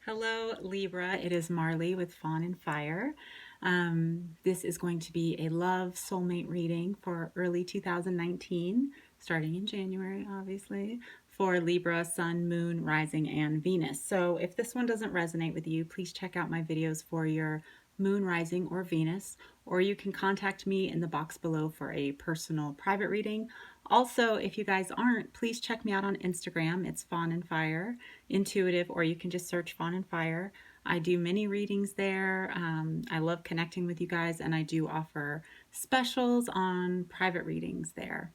Hello, Libra. It is Marley with Fawn and Fire. This is going to be a love soulmate reading for early 2019, starting in January, obviously, for Libra, Sun, Moon, Rising, and Venus. So if this one doesn't resonate with you, please check out my videos for your Moon, Rising, or Venus, or you can contact me in the box below for a personal private reading. Also, if you guys aren't, please check me out on Instagram. It's Fawn and Fire Intuitive, or you can just search Fawn and Fire. I do many readings there. I love connecting with you guys, and I do offer specials on private readings there.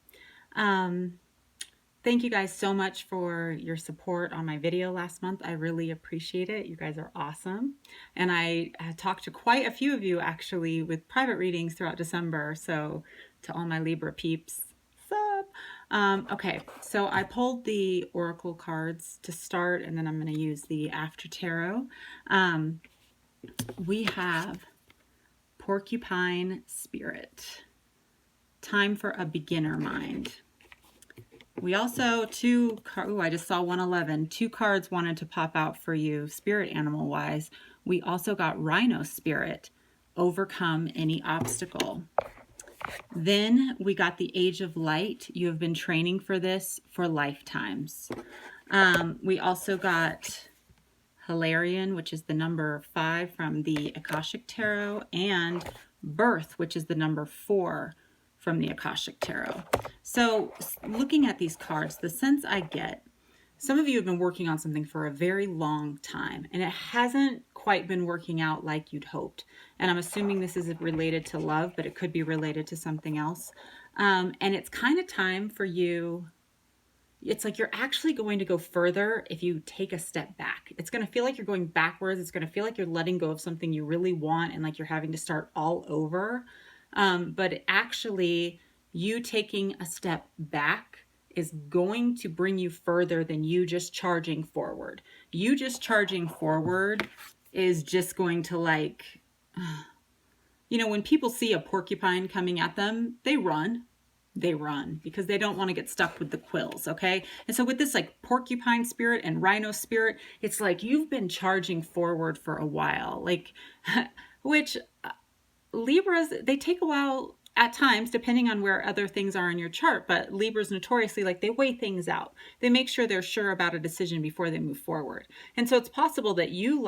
Thank you guys so much for your support on my video last month. I really appreciate it. You guys are awesome. And I talked to quite a few of you actually with private readings throughout December. So to all my Libra peeps, sup? Okay, so I pulled the Oracle cards to start, and then I'm going to use the After Tarot. We have Porcupine Spirit. Time for a beginner mind. We also, I just saw 111. 2 cards wanted to pop out for you, spirit animal wise. We also got Rhino Spirit, overcome any obstacle. Then we got the Age of Light. You have been training for this for lifetimes. We also got Hilarion, which is the number 5 from the Akashic Tarot, and Birth, which is the number 4 from the Akashic Tarot. So looking at these cards, the sense I get, some of you have been working on something for a very long time, and it hasn't quite been working out like you'd hoped. And I'm assuming this is related to love, but it could be related to something else. And it's kind of time for you. It's like you're actually going to go further if you take a step back. It's going to feel like you're going backwards. It's going to feel like you're letting go of something you really want and like you're having to start all over. But actually, you taking a step back is going to bring you further than you just charging forward. You just charging forward is just going to when people see a porcupine coming at them, they run because they don't want to get stuck with the quills, okay? And so with this porcupine spirit and rhino spirit, it's like you've been charging forward for a while, which Libras, they take a while at times, depending on where other things are in your chart, but Libras notoriously, they weigh things out. They make sure they're sure about a decision before they move forward. And so it's possible that you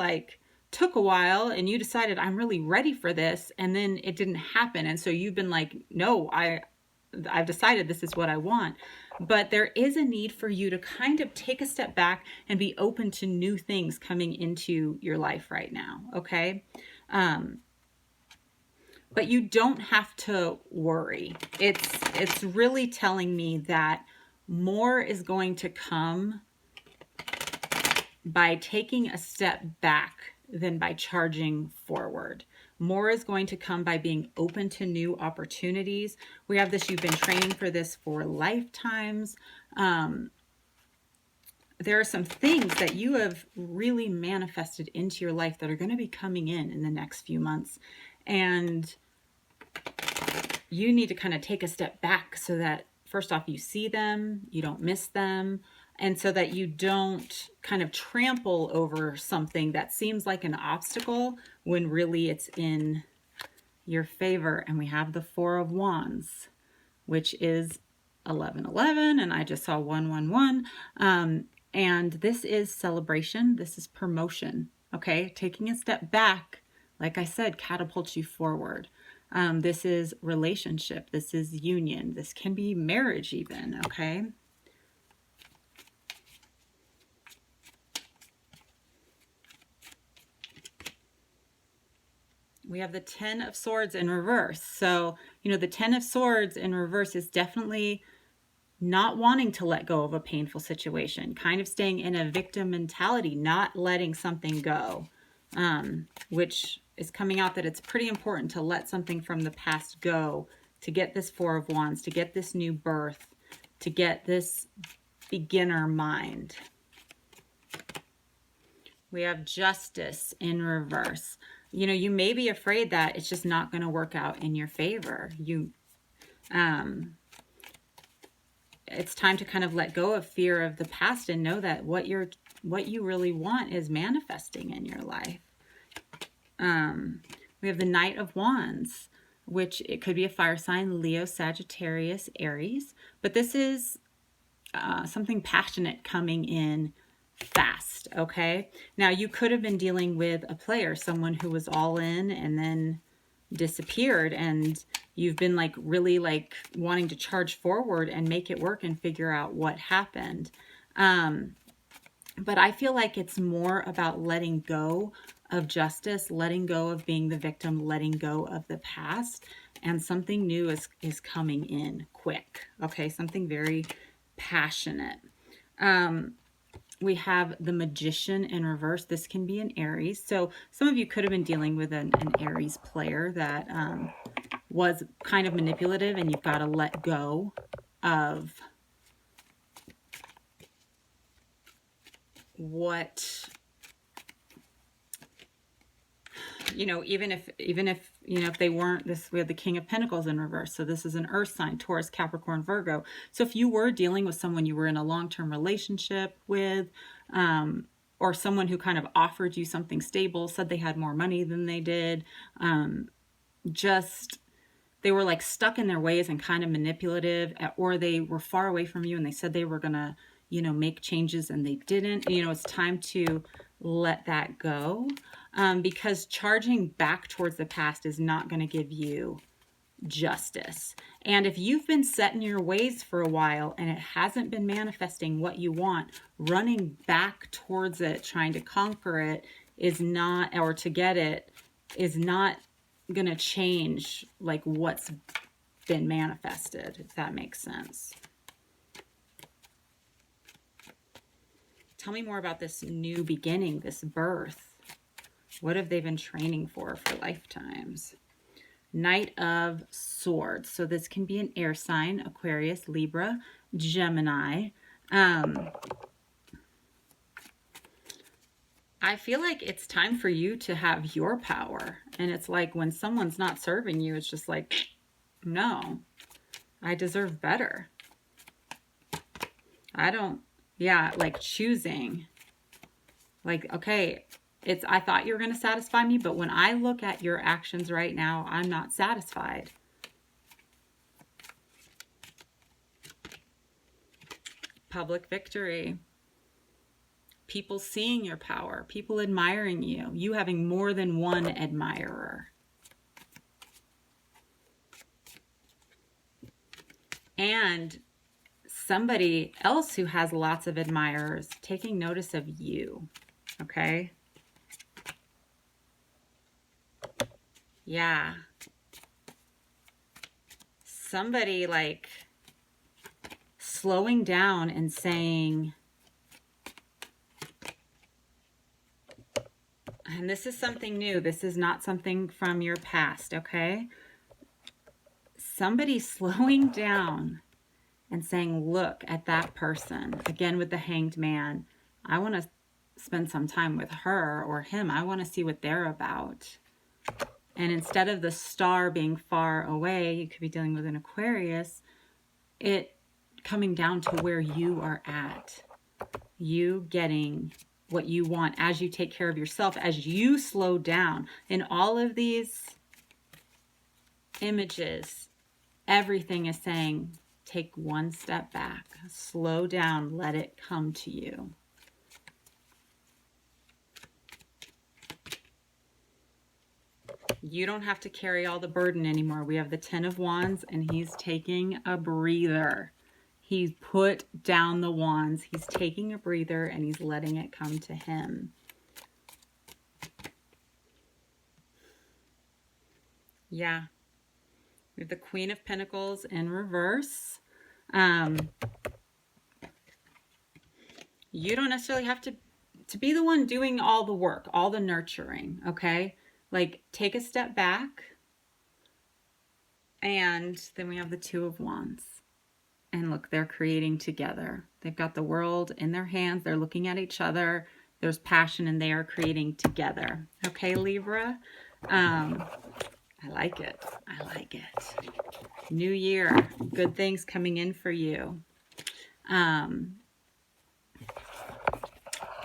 took a while and you decided, I'm really ready for this, and then it didn't happen. And so you've been no, I've decided this is what I want. But there is a need for you to kind of take a step back and be open to new things coming into your life right now, okay? But you don't have to worry. It's really telling me that more is going to come by taking a step back than by charging forward. More is going to come by being open to new opportunities. We have this, you've been training for this for lifetimes. There are some things that you have really manifested into your life that are going to be coming in the next few months. And you need to kind of take a step back so that, first off, you see them, you don't miss them, and so that you don't kind of trample over something that seems like an obstacle when really it's in your favor. And we have the 4 of Wands, which is 1111, and I just saw 111. And this is celebration. This is promotion, okay? Taking a step back, like I said, catapults you forward. This is relationship. This is union. This can be marriage even, okay? We have the 10 of Swords in reverse. So, the 10 of Swords in reverse is definitely not wanting to let go of a painful situation, kind of staying in a victim mentality, not letting something go, which is coming out that it's pretty important to let something from the past go to get this 4 of Wands, to get this new birth, to get this beginner mind. We have Justice in reverse. You may be afraid that it's just not going to work out in your favor. It's time to kind of let go of fear of the past and know that what you're what you really want is manifesting in your life. We have the Knight of Wands, which it could be a fire sign, Leo, Sagittarius, Aries, but this is something passionate coming in fast, okay? Now, you could have been dealing with a player, someone who was all in and then disappeared, and you've been like really like wanting to charge forward and make it work and figure out what happened. But I feel like it's more about letting go of justice, letting go of being the victim, letting go of the past, and something new is coming in quick, okay? Something very passionate. We have the Magician in reverse. This can be an Aries. So some of you could have been dealing with an Aries player that was kind of manipulative, and you've got to let go of what, you know, even if you know, if they weren't this, we have the King of Pentacles in reverse. So this is an earth sign, Taurus, Capricorn, Virgo. So if you were dealing with someone you were in a long-term relationship with, or someone who kind of offered you something stable, said they had more money than they did, just they were like stuck in their ways and kind of manipulative, or they were far away from you and they said they were gonna, you know, make changes and they didn't. You know, it's time to let that go, because charging back towards the past is not going to give you justice. And if you've been set in your ways for a while and it hasn't been manifesting what you want, running back towards it, trying to conquer it is not, or to get it, is not going to change like what's been manifested, if that makes sense. Tell me more about this new beginning, this birth. What have they been training for lifetimes? Knight of Swords. So this can be an air sign, Aquarius, Libra, Gemini. I feel like it's time for you to have your power. And it's like when someone's not serving you, it's just like, no, I deserve better. Like choosing. Like, okay, I thought you were going to satisfy me, but when I look at your actions right now, I'm not satisfied. Public victory. People seeing your power, people admiring you, you having more than one admirer. And somebody else who has lots of admirers taking notice of you, okay? Yeah. Somebody like slowing down and saying, and this is something new. This is not something from your past, okay? Somebody slowing down and saying, look at that person. Again, with the Hanged Man. I want to spend some time with her or him. I want to see what they're about. And instead of the star being far away, you could be dealing with an Aquarius, it coming down to where you are at. You getting what you want as you take care of yourself, as you slow down. In all of these images, everything is saying, take one step back, slow down, let it come to you. You don't have to carry all the burden anymore. We have the Ten of Wands, and he's taking a breather. He's put down the wands. He's taking a breather, and he's letting it come to him. Yeah. We have the Queen of Pentacles in reverse. You don't necessarily have to be the one doing all the work, all the nurturing, okay? Like, take a step back. And then we have the Two of Wands. And look, they're creating together. They've got the world in their hands. They're looking at each other. There's passion, and they are creating together. Okay, Libra? I like it. I like it. New year. Good things coming in for you.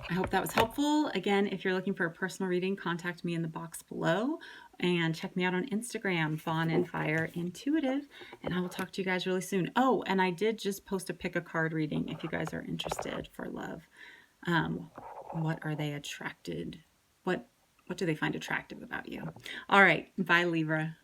I hope that was helpful. Again, if you're looking for a personal reading, contact me in the box below and check me out on Instagram, Fawn and Fire Intuitive, and I will talk to you guys really soon. Oh, and I did just post a pick a card reading if you guys are interested for love. What are they attracted? What do they find attractive about you? All right, bye Libra.